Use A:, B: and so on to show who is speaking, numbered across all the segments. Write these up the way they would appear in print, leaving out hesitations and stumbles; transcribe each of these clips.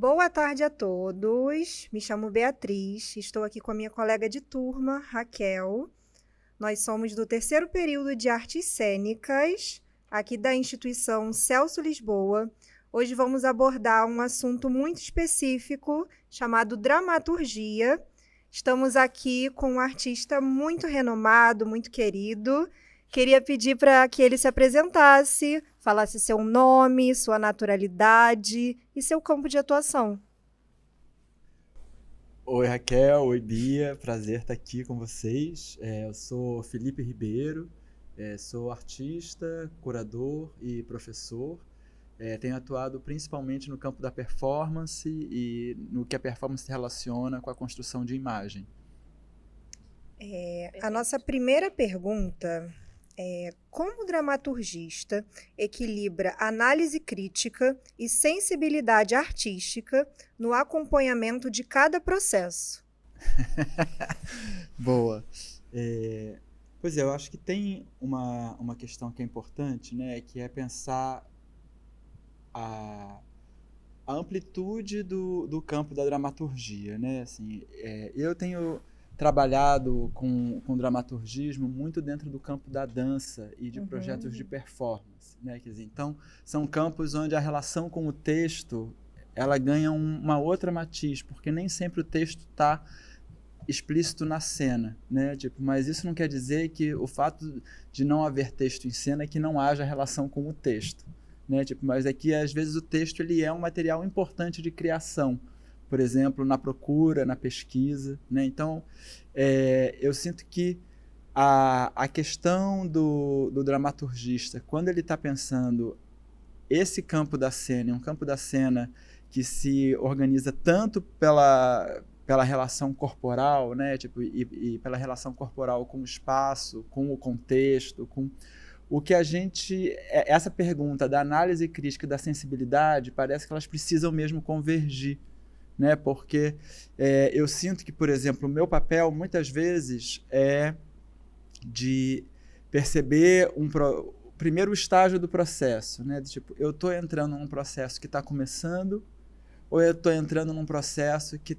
A: Boa tarde a todos. Me chamo Beatriz, estou aqui com a minha colega de turma, Raquel. Nós somos do terceiro período de Artes Cênicas, aqui da instituição Celso Lisboa. Hoje vamos abordar um assunto muito específico chamado dramaturgia. Estamos aqui com um artista muito renomado, muito querido. Queria pedir para que ele se apresentasse, falasse seu nome, sua naturalidade e seu campo de atuação.
B: Oi Raquel, oi Bia, prazer estar aqui com vocês. Eu sou Felipe Ribeiro, sou artista, curador e professor. Tenho atuado principalmente no campo da performance e no que a performance se relaciona com a construção de imagem.
A: A nossa primeira pergunta é: como o dramaturgista equilibra análise crítica e sensibilidade artística no acompanhamento de cada processo?
B: Boa. Pois é, eu acho que tem uma questão que é importante, né, que é pensar a amplitude do campo da dramaturgia, né? Assim, eu tenho trabalhado com dramaturgismo muito dentro do campo da dança e de projetos de performance, né? Quer dizer, então, são campos onde a relação com o texto ela ganha uma outra matiz, porque nem sempre o texto está explícito na cena, né? Tipo, mas isso não quer dizer que o fato de não haver texto em cena é que não haja relação com o texto, né? Tipo, mas é que às vezes o texto ele é um material importante de criação, por exemplo, na procura, na pesquisa, né? Então, eu sinto que a questão do dramaturgista, quando ele está pensando esse campo da cena, um campo da cena que se organiza tanto pela relação corporal, né? Tipo, e pela relação corporal com o espaço, com o contexto, com o que a gente... Essa pergunta da análise crítica e da sensibilidade, parece que elas precisam mesmo convergir, né? Porque eu sinto que, por exemplo, o meu papel, muitas vezes, é de perceber o primeiro estágio do processo, né? Tipo, eu estou entrando num processo que está começando ou eu estou entrando num processo que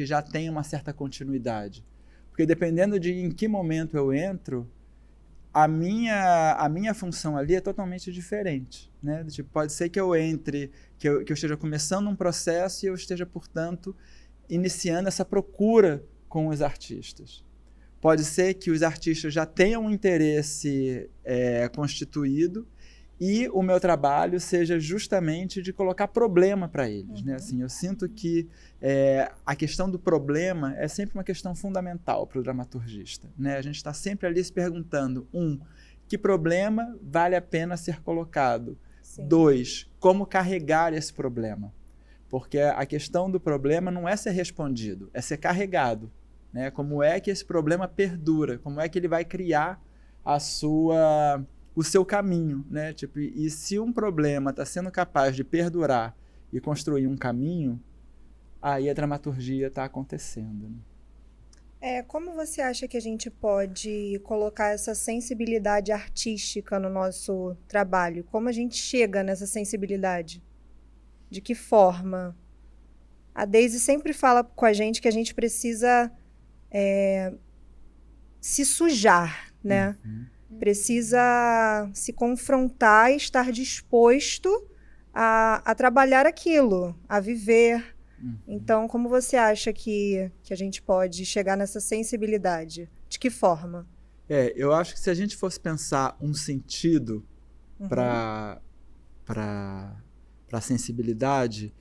B: já tem uma certa continuidade? Porque dependendo de em que momento eu entro, a minha função ali é totalmente diferente, né? Tipo, pode ser que eu entre, que eu esteja começando um processo e eu esteja, portanto, iniciando essa procura com os artistas. Pode ser que os artistas já tenham um interesse constituído e o meu trabalho seja justamente de colocar problema para eles, né? Assim, eu sinto que a questão do problema é sempre uma questão fundamental para o dramaturgista, né? A gente está sempre ali se perguntando, que problema vale a pena ser colocado?
A: Sim.
B: 2, como carregar esse problema? Porque a questão do problema não é ser respondido, é ser carregado, né? Como é que esse problema perdura? Como é que ele vai criar o seu caminho, né? Tipo, e se um problema está sendo capaz de perdurar e construir um caminho, aí a dramaturgia está acontecendo, né?
A: Como você acha que a gente pode colocar essa sensibilidade artística no nosso trabalho? Como a gente chega nessa sensibilidade? De que forma? A Daisy sempre fala com a gente precisa se sujar, né? Precisa se confrontar e estar disposto a trabalhar aquilo, a viver. Então, como você acha que a gente pode chegar nessa sensibilidade? De que forma?
B: Eu acho que se a gente fosse pensar um sentido para a sensibilidade,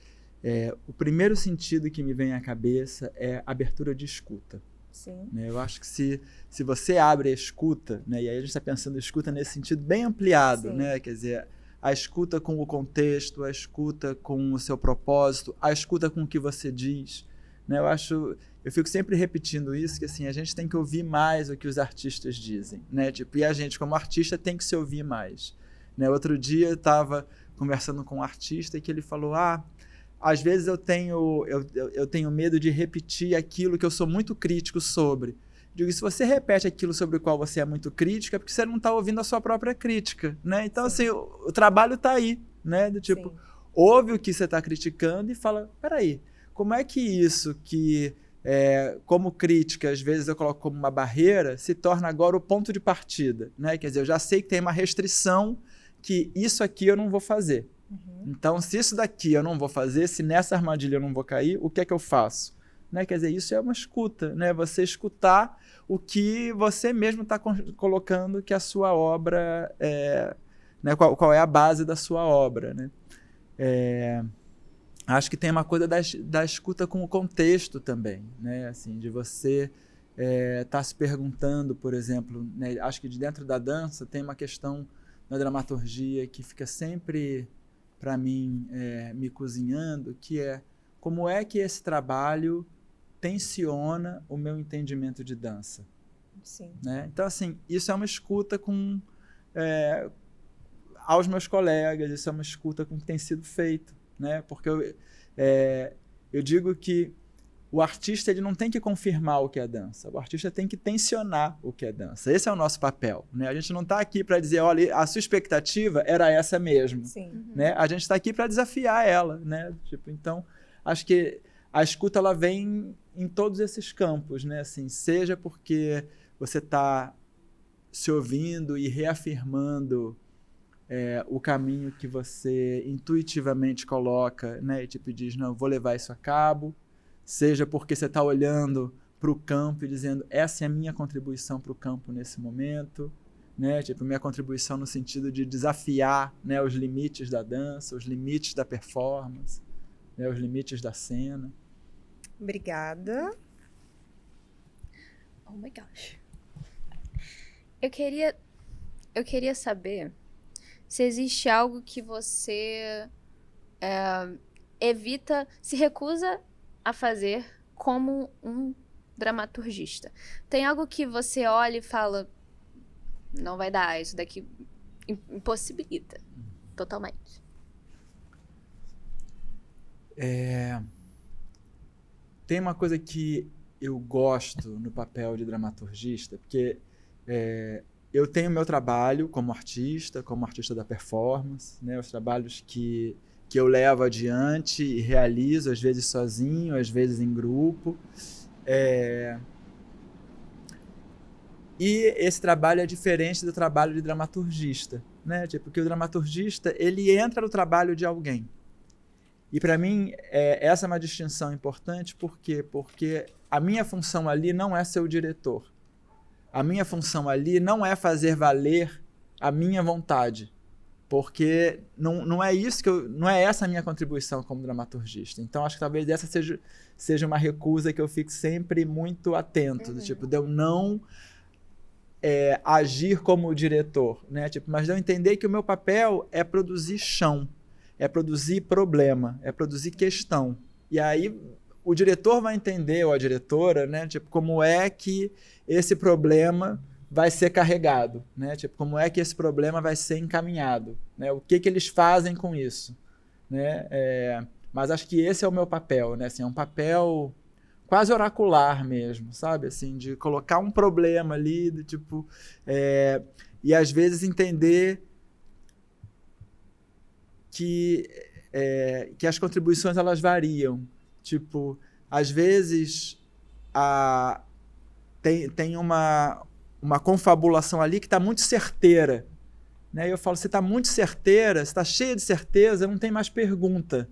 B: o primeiro sentido que me vem à cabeça é abertura de escuta.
A: Sim.
B: Né? Eu acho que se você abre a escuta, né, e aí a gente está pensando em escuta nesse sentido bem ampliado, né? Quer dizer, a escuta com o contexto, a escuta com o seu propósito, a escuta com o que você diz, né? Eu fico sempre repetindo isso, que assim, a gente tem que ouvir mais o que os artistas dizem, né? Tipo, e a gente, como artista, tem que se ouvir mais, né? Outro dia eu estava conversando com um artista e que ele falou, às vezes eu tenho medo de repetir aquilo que eu sou muito crítico sobre. Digo, se você repete aquilo sobre o qual você é muito crítico, é porque você não está ouvindo a sua própria crítica, né? Então, assim, o trabalho está aí, né? Do tipo, ouve o que você está criticando e fala, peraí, como é que isso que, como crítica, às vezes eu coloco como uma barreira, se torna agora o ponto de partida, né? Quer dizer, eu já sei que tem uma restrição que isso aqui eu não vou fazer. Então, se isso daqui eu não vou fazer, se nessa armadilha eu não vou cair, o que é que eu faço? Né? Quer dizer, isso é uma escuta, né? Você escutar o que você mesmo está colocando que a sua obra né? Qual é a base da sua obra, né? Acho que tem uma coisa da escuta com o contexto também, né? Assim, de você estar se perguntando, por exemplo, né? Acho que de dentro da dança tem uma questão na dramaturgia que fica sempre, para mim, me cozinhando, que é como é que esse trabalho tensiona o meu entendimento de dança.
A: Sim.
B: Né? Então, assim, isso é uma escuta aos meus colegas, isso é uma escuta com o que tem sido feito. Né? Porque eu digo que o artista ele não tem que confirmar o que é dança, o artista tem que tensionar o que é dança. Esse é o nosso papel. Né? A gente não está aqui para dizer, olha, a sua expectativa era essa mesmo.
A: Sim.
B: Né? A gente está aqui para desafiar ela. Né? Tipo, então, acho que a escuta ela vem em todos esses campos. Né? Assim, seja porque você está se ouvindo e reafirmando o caminho que você intuitivamente coloca, né? E tipo, diz, não, vou levar isso a cabo. Seja porque você está olhando para o campo e dizendo, essa é a minha contribuição para o campo nesse momento. Né? Tipo, minha contribuição no sentido de desafiar, né, os limites da dança, os limites da performance, né, os limites da cena.
A: Obrigada.
C: Oh my gosh. Eu queria saber se existe algo que você evita, se recusa a fazer como um dramaturgista. Tem algo que você olha e fala, não vai dar, isso daqui impossibilita totalmente.
B: Tem uma coisa que eu gosto no papel de dramaturgista, porque eu tenho meu trabalho como artista da performance, né? Os trabalhos que eu levo adiante e realizo, às vezes sozinho, às vezes em grupo. E esse trabalho é diferente do trabalho de dramaturgista, né? Tipo, porque o dramaturgista, ele entra no trabalho de alguém. E para mim, essa é uma distinção importante, por quê? Porque a minha função ali não é ser o diretor. A minha função ali não é fazer valer a minha vontade, porque não é isso não é essa a minha contribuição como dramaturgista. Então acho que talvez essa seja uma recusa que eu fico sempre muito atento, do tipo, de eu não agir como diretor, né? Tipo, mas de eu entender que o meu papel é produzir chão, é produzir problema, é produzir questão. E aí o diretor vai entender, ou a diretora, né? Tipo, como é que esse problema vai ser carregado, né? Tipo, como é que esse problema vai ser encaminhado, né? O que eles fazem com isso, né? Mas acho que esse é o meu papel, né? Assim, é um papel quase oracular mesmo, sabe? Assim, de colocar um problema ali, do tipo, e às vezes entender que as contribuições elas variam. Tipo, às vezes tem uma confabulação ali que está muito certeira. Né? E eu falo, se está muito certeira, se está cheia de certeza, não tem mais pergunta.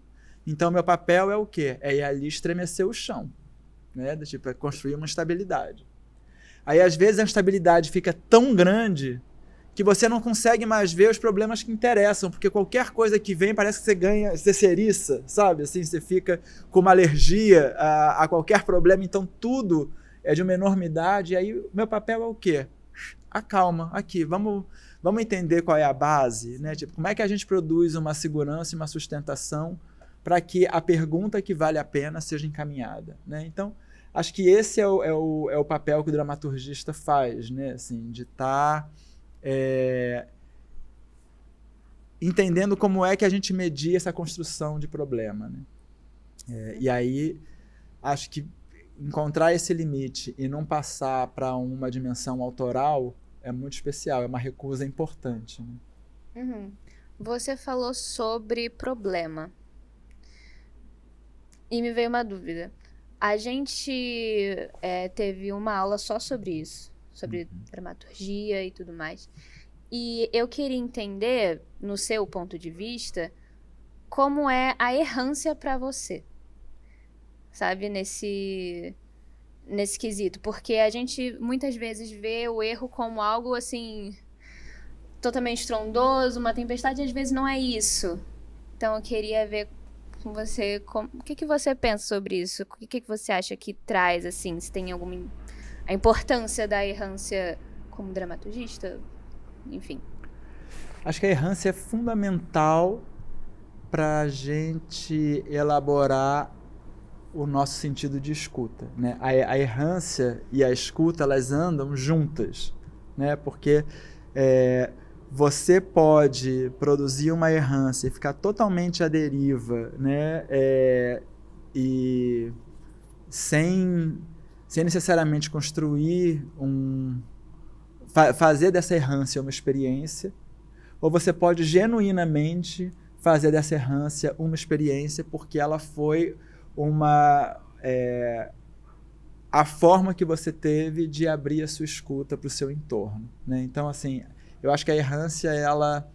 B: Então, meu papel é o quê? É ir ali estremecer o chão. Né? Tipo, é construir uma estabilidade. Aí, às vezes, a instabilidade fica tão grande que você não consegue mais ver os problemas que interessam, porque qualquer coisa que vem parece que você se eriça, sabe? Assim, você fica com uma alergia a qualquer problema, então tudo é de uma enormidade. E aí o meu papel é o quê? Acalma, aqui, vamos entender qual é a base, né? Tipo, como é que a gente produz uma segurança e uma sustentação para que a pergunta que vale a pena seja encaminhada, né? Então, acho que esse é o papel que o dramaturgista faz, né? Assim, de estar entendendo como é que a gente media essa construção de problema, né? E aí, acho que encontrar esse limite e não passar para uma dimensão autoral é muito especial, é uma recusa importante. Né?
C: Você falou sobre problema. E me veio uma dúvida. A gente teve uma aula só sobre isso, sobre dramaturgia e tudo mais. E eu queria entender, no seu ponto de vista, como é a errância para você, sabe, nesse quesito. Porque a gente muitas vezes vê o erro como algo assim, totalmente estrondoso, uma tempestade, e às vezes não é isso. Então eu queria ver com você, o que você pensa sobre isso? O que você acha que traz, assim, se tem alguma... A importância da errância como dramaturgista? Enfim.
B: Acho que a errância é fundamental para a gente elaborar o nosso sentido de escuta, né? A errância e a escuta, elas andam juntas, né? Porque você pode produzir uma errância e ficar totalmente à deriva, né? E sem necessariamente construir fazer dessa errância uma experiência, ou você pode genuinamente fazer dessa errância uma experiência porque ela foi a forma que você teve de abrir a sua escuta para o seu entorno, né? Então, assim, eu acho que a errância, ela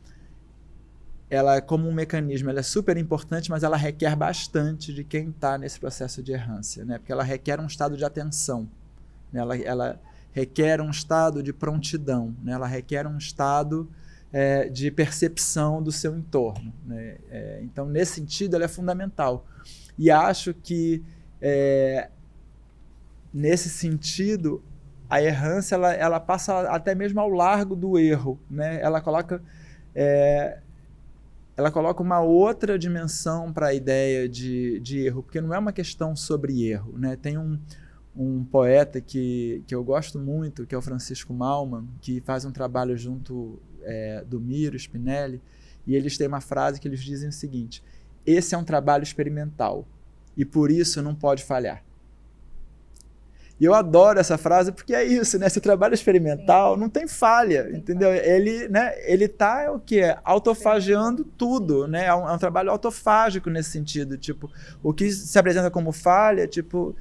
B: como um mecanismo, ela é super importante, mas ela requer bastante de quem está nesse processo de errância, né? Porque ela requer um estado de atenção, né? Ela requer um estado de prontidão, né? Ela requer um estado de percepção do seu entorno, né? Então, nesse sentido, ela é fundamental. E acho que, nesse sentido, a errância ela passa até mesmo ao largo do erro, né? Ela coloca uma outra dimensão para a ideia de erro, porque não é uma questão sobre erro, né? Tem um poeta que eu gosto muito, que é o Francisco Malman, que faz um trabalho junto do Miro Spinelli, e eles têm uma frase que eles dizem o seguinte: esse é um trabalho experimental e por isso não pode falhar. E eu adoro essa frase porque é isso, né? Esse trabalho experimental não tem falha, entendeu? Ele está o quê? Autofagiando tudo, né? É um trabalho autofágico nesse sentido. Tipo, o que se apresenta como falha, tipo,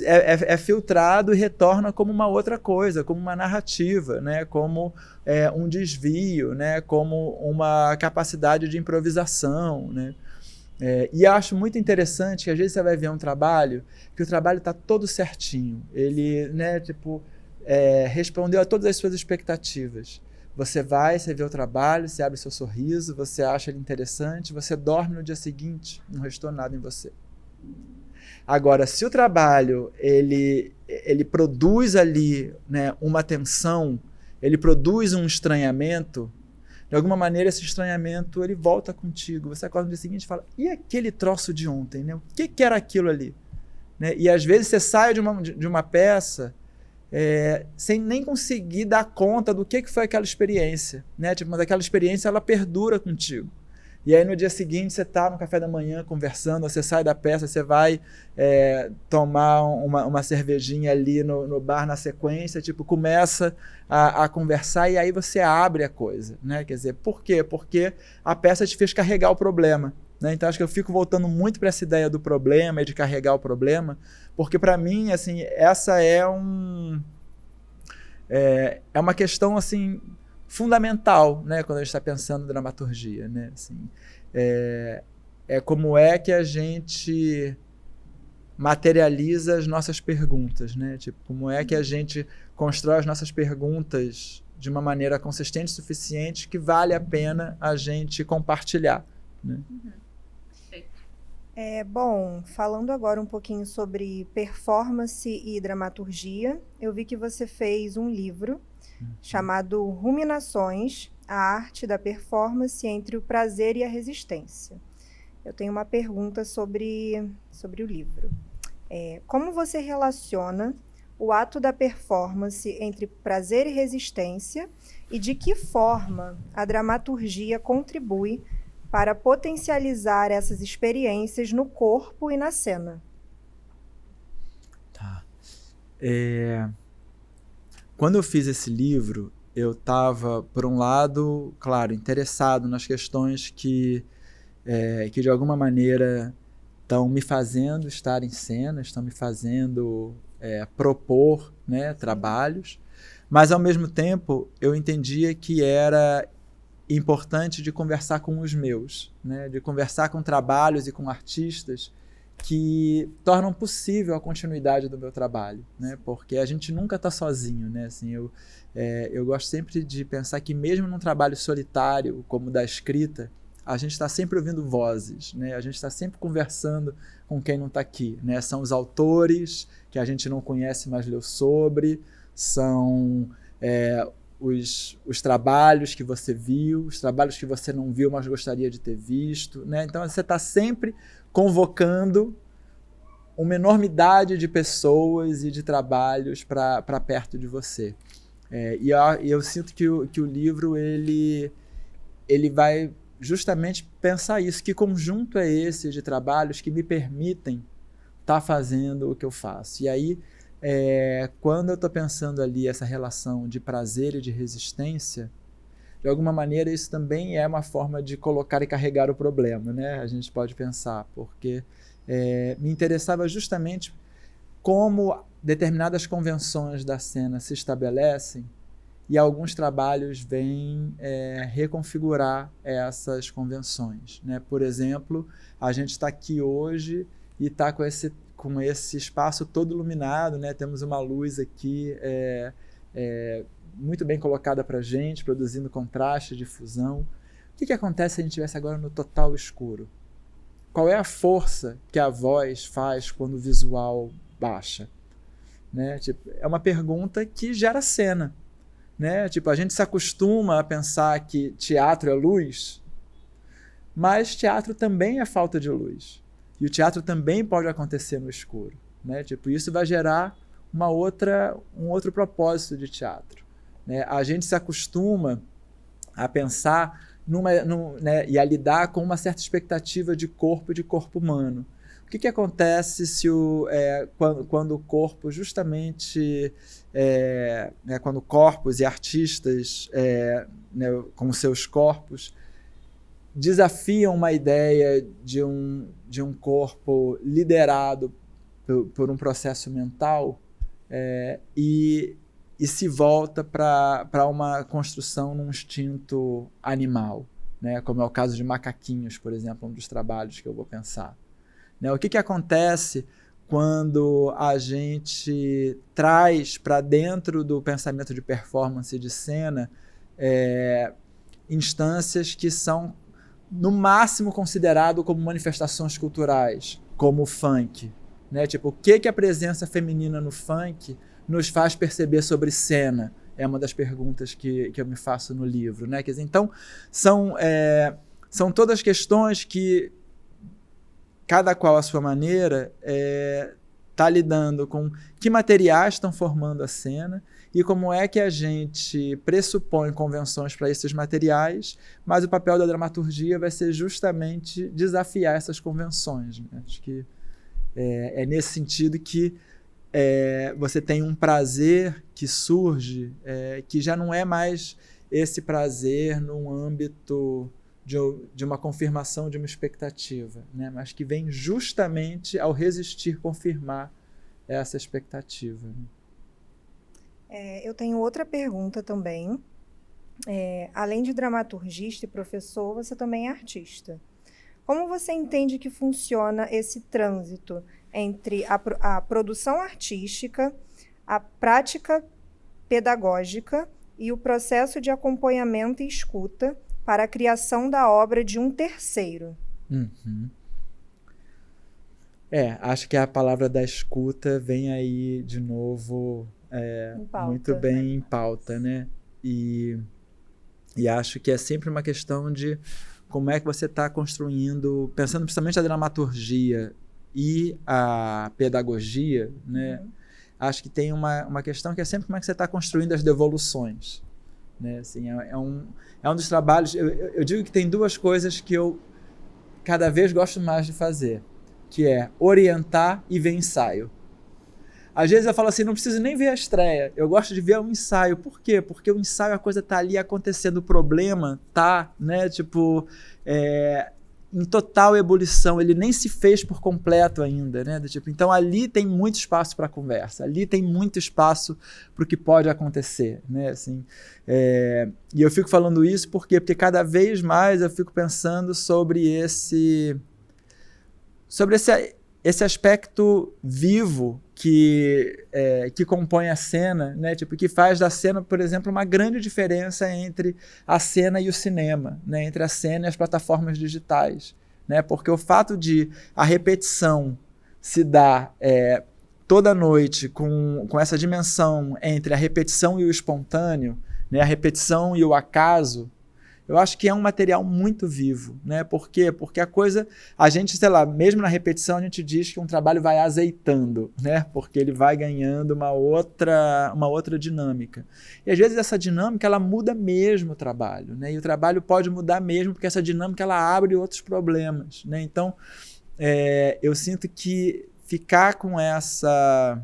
B: é filtrado e retorna como uma outra coisa, como uma narrativa, né? Como um desvio, né? Como uma capacidade de improvisação, né? E acho muito interessante que às vezes você vai ver um trabalho que o trabalho está todo certinho, ele, né, tipo, respondeu a todas as suas expectativas. Você vê o trabalho, você abre seu sorriso, você acha ele interessante, você dorme no dia seguinte, não restou nada em você. Agora, se o trabalho ele produz ali, né, uma tensão, ele produz um estranhamento, de alguma maneira esse estranhamento ele volta contigo. Você acorda no dia seguinte e fala: e aquele troço de ontem, né? O que era aquilo ali? Né? E às vezes você sai de uma peça sem nem conseguir dar conta do que foi aquela experiência, né? Tipo, mas aquela experiência ela perdura contigo. E aí no dia seguinte você está no café da manhã conversando, você sai da peça, você vai tomar uma cervejinha ali no bar na sequência, tipo, começa a conversar e aí você abre a coisa, né? Quer dizer, por quê? Porque a peça te fez carregar o problema, né? Então acho que eu fico voltando muito para essa ideia do problema e de carregar o problema, porque para mim, assim, essa é uma questão, assim, fundamental, né, quando a gente está pensando em dramaturgia, né? Assim, como é que a gente materializa as nossas perguntas, né? Tipo, como é que a gente constrói as nossas perguntas de uma maneira consistente o suficiente que vale a pena a gente compartilhar, né?
A: Bom, falando agora um pouquinho sobre performance e dramaturgia, eu vi que você fez um livro chamado Ruminações, a arte da performance entre o prazer e a resistência. Eu tenho uma pergunta sobre o livro. Como você relaciona o ato da performance entre prazer e resistência e de que forma a dramaturgia contribui para potencializar essas experiências no corpo e na cena?
B: Tá. Quando eu fiz esse livro, eu estava, por um lado, claro, interessado nas questões que de alguma maneira estão me fazendo estar em cena, estão me fazendo propor, né, trabalhos, mas ao mesmo tempo eu entendia que era importante de conversar com os meus, né, de conversar com trabalhos e com artistas que tornam possível a continuidade do meu trabalho, né, porque a gente nunca está sozinho, né, assim, eu gosto sempre de pensar que mesmo num trabalho solitário como o da escrita, a gente está sempre ouvindo vozes, né? A gente está sempre conversando com quem não está aqui, né? São os autores que a gente não conhece, mas leu sobre, são os trabalhos que você viu, os trabalhos que você não viu, mas gostaria de ter visto, né? Então você está sempre convocando uma enormidade de pessoas e de trabalhos para perto de você. E eu sinto que o livro ele vai justamente pensar isso, que conjunto é esse de trabalhos que me permitem estar fazendo o que eu faço. E aí, quando eu estou pensando ali essa relação de prazer e de resistência, de alguma maneira isso também é uma forma de colocar e carregar o problema, né? A gente pode pensar, porque me interessava justamente como determinadas convenções da cena se estabelecem e alguns trabalhos vêm reconfigurar essas convenções, né? Por exemplo, a gente está aqui hoje e está com esse espaço todo iluminado, né? Temos uma luz aqui muito bem colocada para a gente, produzindo contraste, difusão. O que acontece se a gente estivesse agora no total escuro? Qual é a força que a voz faz quando o visual baixa? Né? Tipo, é uma pergunta que gera cena. Né? Tipo, a gente se acostuma a pensar que teatro é luz, mas teatro também é falta de luz. E o teatro também pode acontecer no escuro. Né? Tipo, isso vai gerar um outro propósito de teatro. Né? A gente se acostuma a pensar né, e a lidar com uma certa expectativa de corpo humano. O que acontece se quando o corpo justamente, né, quando corpos e artistas, né, com seus corpos, desafiam uma ideia de um corpo liderado por um processo mental e se volta para uma construção num instinto animal, né, como é o caso de Macaquinhos, por exemplo, um dos trabalhos que eu vou pensar. Né? O que acontece quando a gente traz para dentro do pensamento de performance e de cena instâncias que são, no máximo, consideradas como manifestações culturais, como o funk. Né? Tipo, o que a presença feminina no funk nos faz perceber sobre cena? É uma das perguntas que eu me faço no livro. Né? Quer dizer, então, são todas questões que cada qual à sua maneira está lidando com que materiais estão formando a cena e como é que a gente pressupõe convenções para esses materiais, mas o papel da dramaturgia vai ser justamente desafiar essas convenções. Né? Acho que é nesse sentido que você tem um prazer que surge, que já não é mais esse prazer num âmbito de uma confirmação de uma expectativa, né? Mas que vem justamente ao resistir confirmar essa expectativa.
A: Eu tenho outra pergunta também. Além de dramaturgista e professor, você também é artista. Como você entende que funciona esse trânsito entre a produção artística, a prática pedagógica e o processo de acompanhamento e escuta para a criação da obra de um terceiro?
B: Uhum. Acho que a palavra da escuta vem aí de novo muito bem em pauta, né? E acho que é sempre uma questão de como é que você está construindo, pensando principalmente a dramaturgia e a pedagogia, né? Acho que tem uma questão que é sempre como é que você está construindo as devoluções. Né? Assim, é um dos trabalhos. Eu digo que tem duas coisas que eu cada vez gosto mais de fazer, que é orientar e ver ensaio. Às vezes eu falo assim, não preciso nem ver a estreia, eu gosto de ver um ensaio. Por quê? Porque o ensaio, a coisa tá ali acontecendo, o problema tá, né, tipo, em total ebulição, ele nem se fez por completo ainda, né, tipo, então ali tem muito espaço para conversa, ali tem muito espaço para o que pode acontecer, né, assim, e eu fico falando isso porque cada vez mais eu fico pensando sobre esse aspecto vivo que compõe a cena, né? Tipo, que faz da cena, por exemplo, uma grande diferença entre a cena e o cinema, né? Entre a cena e as plataformas digitais, né? Porque o fato de a repetição se dar toda noite com essa dimensão entre a repetição e o espontâneo, né? A repetição e o acaso, eu acho que é um material muito vivo, né? Por quê? Porque a gente, sei lá, mesmo na repetição a gente diz que um trabalho vai azeitando, né? Porque ele vai ganhando uma outra dinâmica. E às vezes essa dinâmica, ela muda mesmo o trabalho, né? E o trabalho pode mudar mesmo porque essa dinâmica, ela abre outros problemas, né? Então, eu sinto que ficar com essa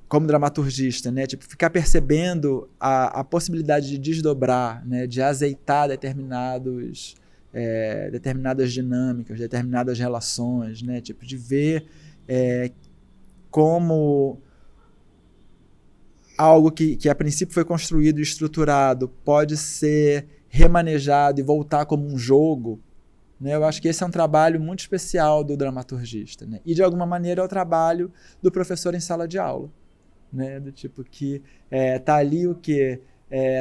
B: como dramaturgista, né? Tipo, ficar percebendo a possibilidade de desdobrar, né? De azeitar determinadas dinâmicas, determinadas relações, né? Tipo, de ver como algo que a princípio foi construído e estruturado pode ser remanejado e voltar como um jogo, né? Eu acho que esse é um trabalho muito especial do dramaturgista, né? E, de alguma maneira, é o trabalho do professor em sala de aula. Né, do tipo que tá ali o quê?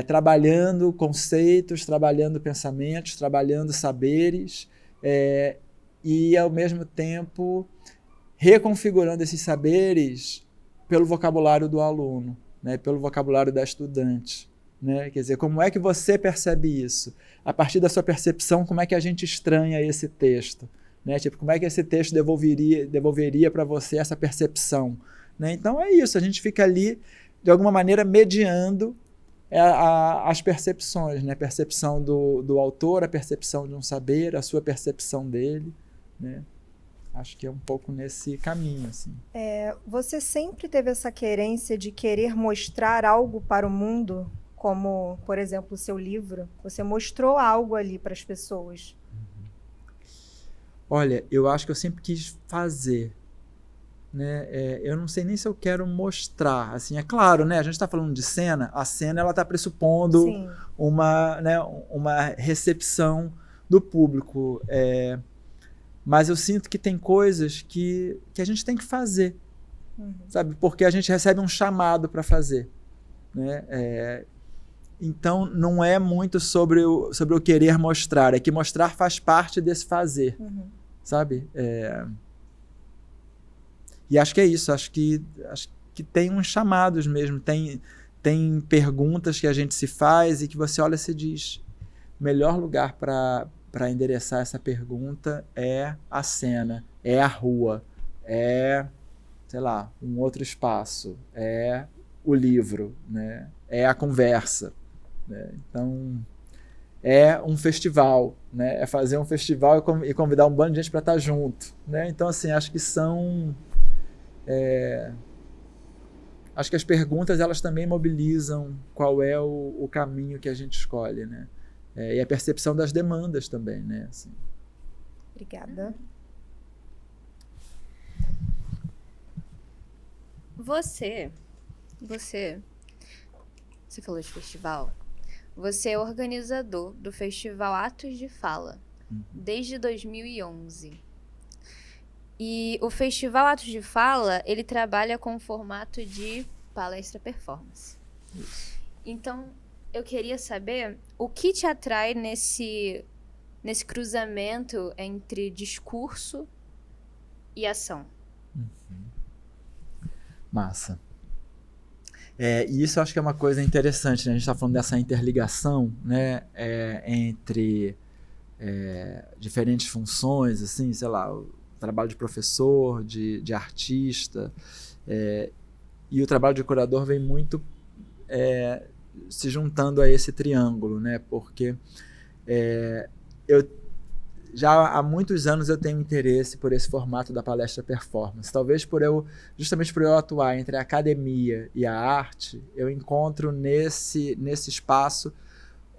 B: Trabalhando conceitos, trabalhando pensamentos, trabalhando saberes e, ao mesmo tempo, reconfigurando esses saberes pelo vocabulário do aluno, né, pelo vocabulário da estudante. Né? Quer dizer, como é que você percebe isso? A partir da sua percepção, como é que a gente estranha esse texto? Né? Tipo, como é que esse texto devolveria para você essa percepção? Né? Então é isso, a gente fica ali, de alguma maneira, mediando as percepções, né? A percepção do autor, a percepção de um saber, a sua percepção dele. Né? Acho que é um pouco nesse caminho. Assim.
A: Você sempre teve essa querência de querer mostrar algo para o mundo, como, por exemplo, o seu livro? Você mostrou algo ali para as pessoas?
B: Olha, eu acho que eu sempre quis fazer. Né? Eu não sei nem se eu quero mostrar, assim, é claro, né? A gente está falando de cena, a cena ela está pressupondo uma recepção do público, mas eu sinto que tem coisas que a gente tem que fazer, sabe? Porque a gente recebe um chamado para fazer, né? Então não é muito sobre o querer mostrar, é que mostrar faz parte desse fazer, sabe? E acho que é isso, acho que tem uns chamados mesmo, tem perguntas que a gente se faz e que você olha e se diz, o melhor lugar para endereçar essa pergunta é a cena, é a rua, sei lá, um outro espaço, é o livro, né? É a conversa. Né? Então, é um festival, né? É fazer um festival e convidar um bando de gente para estar junto. Né? Então, assim, acho que são... acho que as perguntas elas também mobilizam qual é o caminho que a gente escolhe, né? E a percepção das demandas também, né? Assim.
A: Obrigada.
C: Você falou de festival. Você é organizador do Festival Atos de Fala desde 2011. E o Festival Atos de Fala, ele trabalha com o formato de palestra-performance. Então, eu queria saber o que te atrai nesse cruzamento entre discurso e ação.
B: Massa. E isso eu acho que é uma coisa interessante, né? A gente está falando dessa interligação, né? Entre diferentes funções, assim, sei lá, trabalho de professor, de artista, e o trabalho de curador vem muito se juntando a esse triângulo, né? Porque já há muitos anos eu tenho interesse por esse formato da palestra performance. Talvez justamente por eu atuar entre a academia e a arte, eu encontro nesse espaço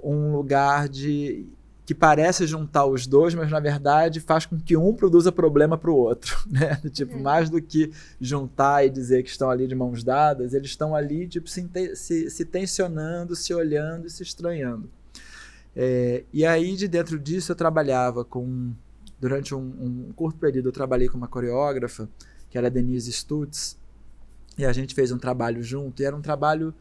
B: um lugar que parece juntar os dois, mas na verdade faz com que um produza problema para o outro, né? Tipo, mais do que juntar e dizer que estão ali de mãos dadas, eles estão ali tipo, se tensionando, se olhando e se estranhando. E aí, de dentro disso, eu trabalhava durante um curto período, eu trabalhei com uma coreógrafa, que era a Denise Stutz, e a gente fez um trabalho junto, e era um trabalho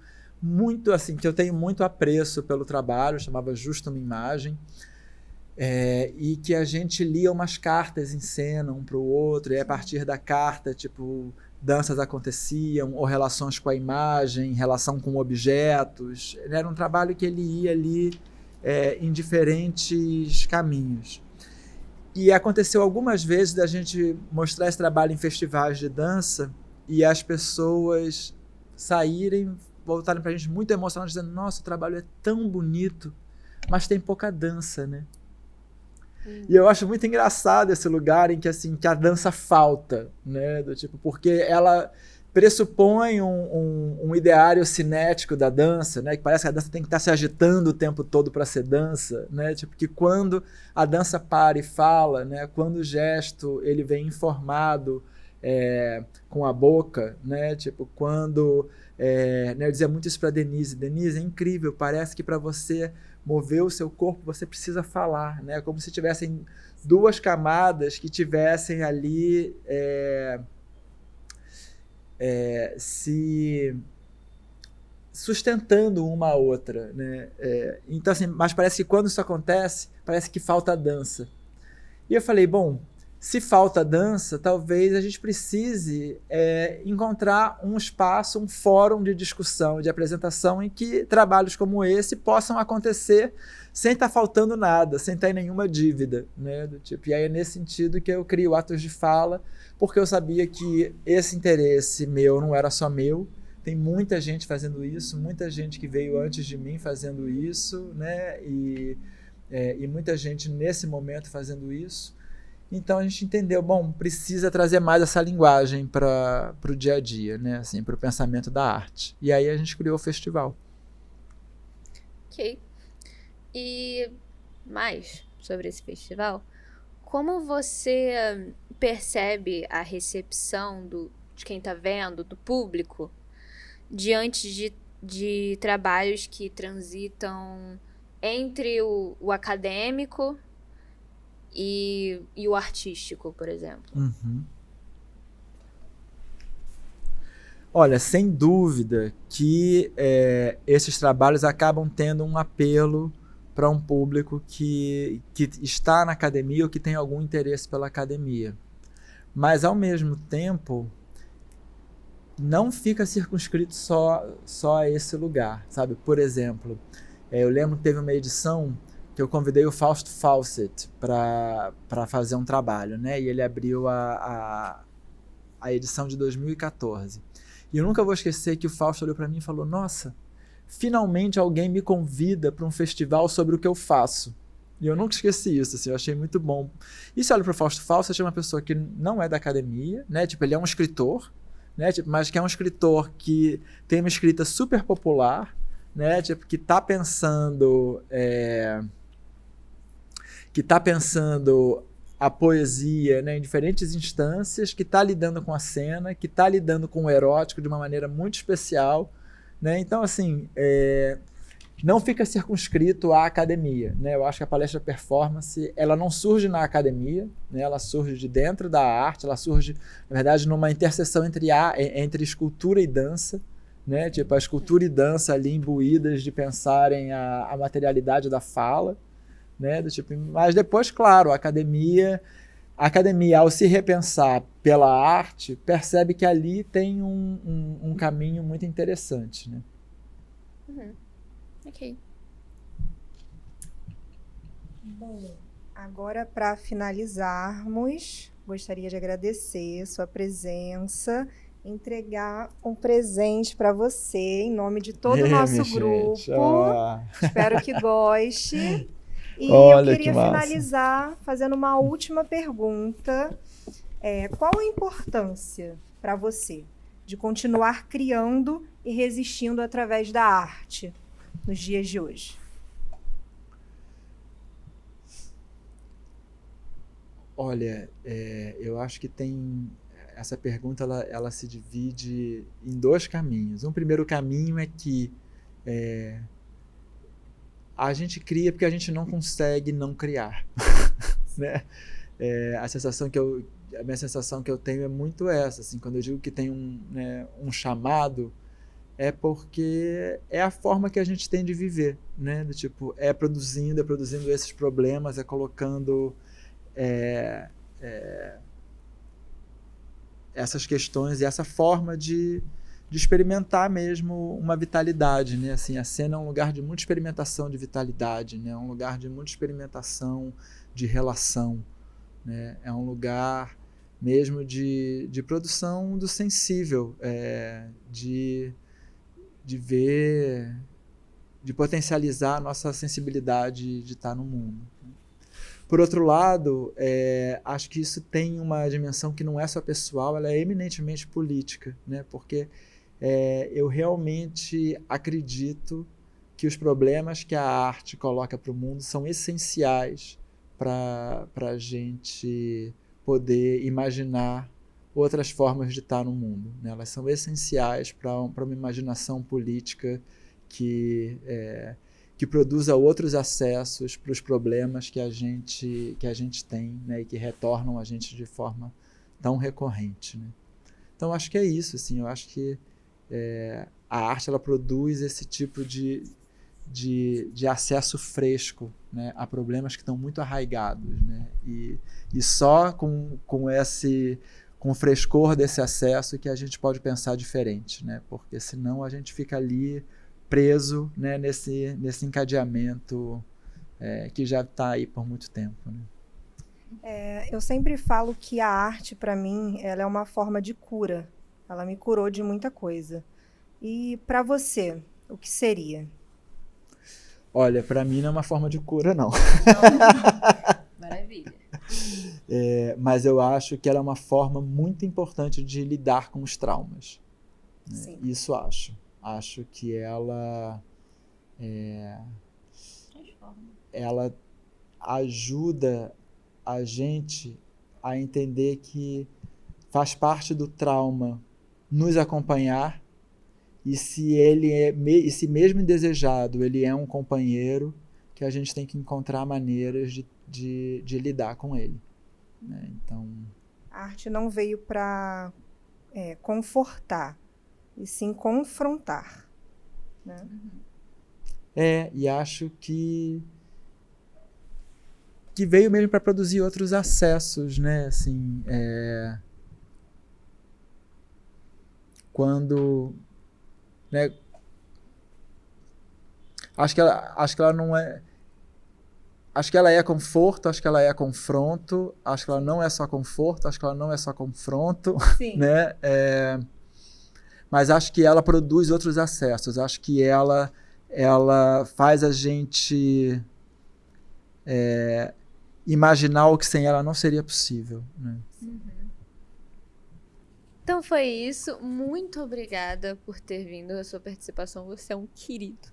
B: muito assim, que eu tenho muito apreço pelo trabalho, chamava Justo Uma Imagem, e que a gente lia umas cartas em cena um para o outro, e a partir da carta, tipo, danças aconteciam, ou relações com a imagem, relação com objetos. Era um trabalho que ele ia ali em diferentes caminhos. E aconteceu algumas vezes da gente mostrar esse trabalho em festivais de dança e as pessoas voltarem para a gente muito emocionadas, dizendo: nossa, o trabalho é tão bonito, mas tem pouca dança, né? E eu acho muito engraçado esse lugar em que, assim, que a dança falta, né? Do tipo, porque ela pressupõe um ideário cinético da dança, né? Que parece que a dança tem que estar se agitando o tempo todo para ser dança, né? Tipo, que quando a dança para e fala, né? Quando o gesto ele vem informado com a boca, né? Tipo, quando né, eu dizia muito isso para Denise, é incrível, parece que para você mover o seu corpo você precisa falar, né? Como se tivessem duas camadas que tivessem ali se sustentando uma a outra, né? Então, assim, mas parece que quando isso acontece, parece que falta dança. E eu falei, bom, se falta dança, talvez a gente precise encontrar um espaço, um fórum de discussão, de apresentação em que trabalhos como esse possam acontecer sem estar faltando nada, sem estar em nenhuma dívida, né? Do tipo, e aí é nesse sentido que eu crio Atos de Fala, porque eu sabia que esse interesse meu não era só meu, tem muita gente fazendo isso, muita gente que veio antes de mim fazendo isso, né? E muita gente nesse momento fazendo isso. Então a gente entendeu, bom, precisa trazer mais essa linguagem para o dia a dia, né? Assim, para o pensamento da arte. E aí a gente criou o festival.
C: Ok. E mais sobre esse festival, como você percebe a recepção de quem está vendo, do público, diante de trabalhos que transitam entre o acadêmico e o artístico, por exemplo?
B: Uhum. Olha, sem dúvida que esses trabalhos acabam tendo um apelo para um público que está na academia ou que tem algum interesse pela academia. Mas, ao mesmo tempo, não fica circunscrito só a esse lugar, sabe? Por exemplo, eu lembro que teve uma edição que eu convidei o Fausto Fawcett para fazer um trabalho, né? E ele abriu a edição de 2014. E eu nunca vou esquecer que o Fausto olhou para mim e falou: nossa, finalmente alguém me convida para um festival sobre o que eu faço. E eu nunca esqueci isso, assim, eu achei muito bom. E se olha para o Fausto Fawcett, é uma pessoa que não é da academia, né? Tipo, ele é um escritor, né? Tipo, mas que é um escritor que tem uma escrita super popular, né? Tipo, que está pensando a poesia, né, em diferentes instâncias, que está lidando com a cena, que está lidando com o erótico de uma maneira muito especial, né? Então, assim, não fica circunscrito à academia, né? Eu acho que a palestra performance, ela não surge na academia, né? Ela surge de dentro da arte, ela surge, na verdade, numa interseção entre escultura e dança, né? Tipo, a escultura e dança ali imbuídas de pensarem a materialidade da fala, né? Do tipo, mas depois, claro, a academia, ao se repensar pela arte, percebe que ali tem um caminho muito interessante, né?
C: Uhum. Ok.
A: Bom, agora para finalizarmos, gostaria de agradecer sua presença, entregar um presente para você em nome de todo o nosso grupo. Espero que goste. E
B: Olha,
A: eu
B: que
A: queria
B: massa.
A: finalizar fazendo uma última pergunta. Qual a importância para você de continuar criando e resistindo através da arte nos dias de hoje?
B: Olha, eu acho que tem. Essa pergunta ela se divide em dois caminhos. Um primeiro caminho é que a gente cria porque a gente não consegue não criar. Né? A minha sensação que eu tenho é muito essa. Assim, quando eu digo que tem um chamado, é porque é a forma que a gente tem de viver. Né? Do tipo, é produzindo esses problemas, é colocando essas questões e essa forma de experimentar mesmo uma vitalidade, né? Assim, a cena é um lugar de muita experimentação de vitalidade, né? É um lugar de muita experimentação de relação, né? É um lugar mesmo de produção do sensível, de ver, de potencializar a nossa sensibilidade de estar no mundo. Por outro lado, acho que isso tem uma dimensão que não é só pessoal, ela é eminentemente política, né? Porque eu realmente acredito que os problemas que a arte coloca para o mundo são essenciais para a gente poder imaginar outras formas de estar no mundo, né? Elas são essenciais para uma imaginação política que produza outros acessos para os problemas que a gente tem, né, e que retornam a gente de forma tão recorrente. Né? Então, acho que é isso. Assim, eu acho que a arte ela produz esse tipo de acesso fresco, né, a problemas que estão muito arraigados. Né? E só com o frescor desse acesso que a gente pode pensar diferente, né? Porque senão a gente fica ali preso, né, nesse encadeamento que já está aí por muito tempo. Né?
A: Eu sempre falo que a arte, para mim, ela é uma forma de cura. Ela me curou de muita coisa. E para você, o que seria?
B: Olha, para mim não é uma forma de cura, não.
C: Maravilha.
B: Mas eu acho que ela é uma forma muito importante de lidar com os traumas. Né?
A: Sim.
B: Isso acho. Acho que ela ajuda a gente a entender que faz parte do trauma nos acompanhar e se mesmo indesejado ele é um companheiro, que a gente tem que encontrar maneiras de lidar com ele. Né? Então,
A: a arte não veio para confortar, e sim confrontar. Né?
B: E acho que veio mesmo para produzir outros acessos, né? Assim, quando, né? Acho que ela não é. Acho que ela é conforto, acho que ela é confronto, acho que ela não é só conforto, acho que ela não é só confronto.
A: Sim.
B: Né? Mas acho que ela produz outros acessos, acho que ela faz a gente imaginar o que sem ela não seria possível. Né?
C: Então foi isso. Muito obrigada por ter vindo. A sua participação, você é um querido.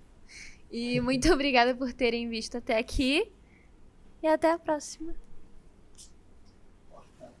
C: E muito obrigada por terem visto até aqui. E até a próxima.